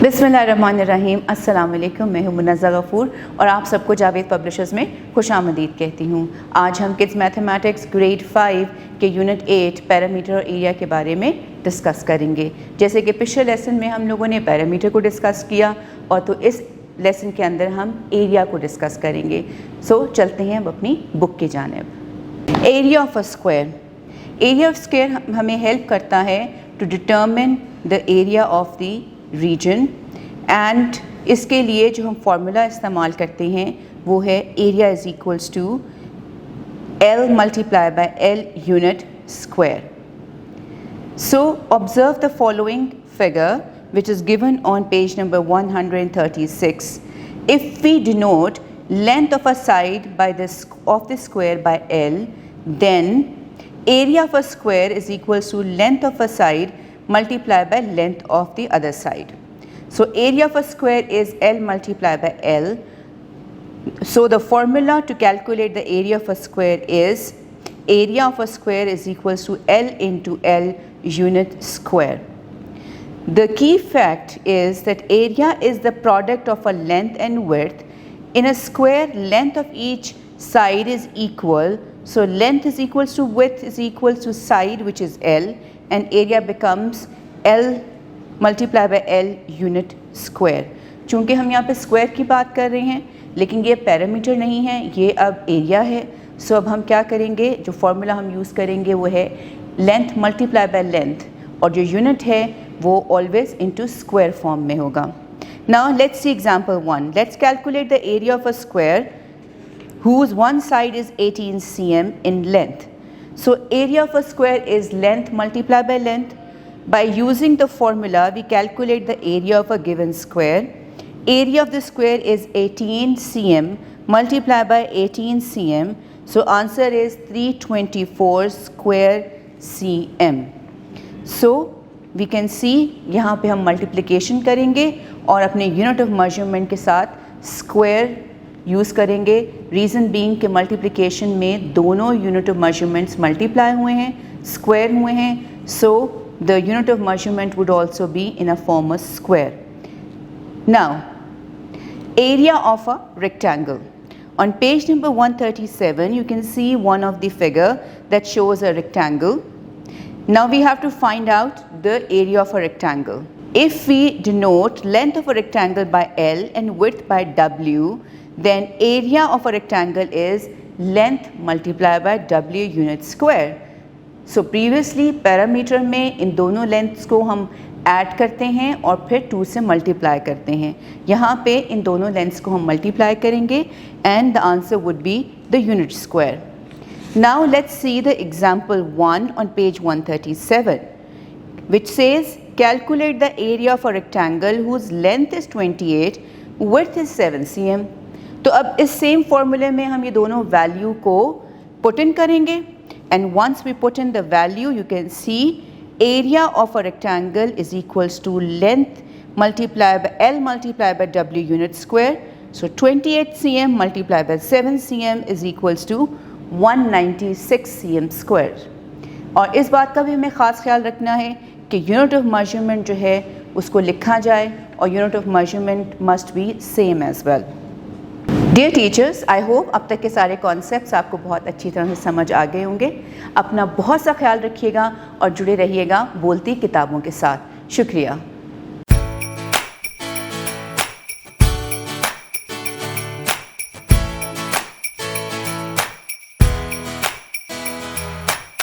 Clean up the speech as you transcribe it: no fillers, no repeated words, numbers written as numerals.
बिस्मिल्लाहिर्रहमानिर्रहीम। अस्सलाम वालेकुम। मैं हूं मुनज़्ज़ा गफ़ूर और आप सबको जावेद पब्लिशर्स में खुशामदीद कहती हूं। आज हम किड्स मैथमेटिक्स ग्रेड 5 के यूनिट 8 पैरामीटर और एरिया के बारे में डिस्कस करेंगे। जैसे कि पिछले लेसन में हम लोगों ने पैरामीटर को डिस्कस किया और तो इस लेसन के अंदर हम एरिया को डिस्कस करेंगे। सो चलते हैं अब अपनी बुक की जानिब। Area of a square. Area of square हमें हेल्प करता है to determine the area of the region and इसके लिए जो हम फार्मूला इस्तेमाल करते हैं वो है area is equals to L multiply by L unit square. So observe the following figure which is given on page number 136. If we denote length of a side by of the square by L, then area of a square is equals to length of a side multiplied by length of the other side. So area of a square is L multiplied by L. So the formula to calculate the area of a square is area of a square is equals to L into L unit square. The key fact is that area is the product of a length and width. In a square, length of each side is equal. So length is equals to width is equals to side, which is L, and area becomes L multiplied by L unit square. चूँकि हम यहाँ पे square की बात कर रहे हैं लेकिन ये पैरामीटर नहीं है, ये अब एरिया है। सो अब हम क्या करेंगे, जो फॉर्मूला हम यूज़ करेंगे वो है लेंथ मल्टीप्लाई बाय लेंथ और जो यूनिट है वो ऑलवेज इनटू स्क्वायर फॉर्म में होगा। Now let's see example 1. Let's calculate the area of a square whose one side is 18 cm in length. So area of a square is length multiplied by length. By using the formula we calculate the area of a given square. Area of the square is 18 cm multiplied by 18 cm. So answer is 324 square cm. So we can see यहाँ पे हम multiplication करेंगे और अपने unit of measurement के साथ square use करेंगे। Reason being कि मल्टीप्लिकेशन में दोनों यूनिट ऑफ मेजरमेंट्स मल्टीप्लाई हुए हैं, स्क्वायर हुए हैं। So the unit of measurement would also be in a form of square. Now area of a rectangle. On page number 137 you can see one of the figure that shows a rectangle. Now we have to find out the area of a rectangle. If we denote length of a rectangle by L and width by W, then area of a rectangle is length multiplied by W unit square. So previously parameter में इन दोनों lengths को हम add करते हैं और फिर 2 से multiply करते हैं। यहाँ पे इन दोनों लेंथ्स को हम मल्टीप्लाई करेंगे and the answer would be the unit square. Now let's see the example 1 on page 137 which says calculate the area of a rectangle whose length is 28, width is 7 cm. तो अब इस same फॉर्मूले में हम ये दोनों value को put in करेंगे and once we put in the value you can see area of a rectangle is equals to length multiplied by L multiplied by W unit square. So 28 cm multiplied by 7 cm is equals to 196 cm square. और इस बात का भी हमें ख़ास ख्याल रखना है कि यूनिट ऑफ मेजरमेंट जो है उसको लिखा जाए और unit of measurement must be same as well. Dear teachers, I hope अब तक के सारे कॉन्सेप्ट्स आपको बहुत अच्छी तरह से समझ आ गए होंगे। अपना बहुत सा ख्याल रखिएगा और जुड़े रहिएगा बोलती किताबों के साथ। शुक्रिया।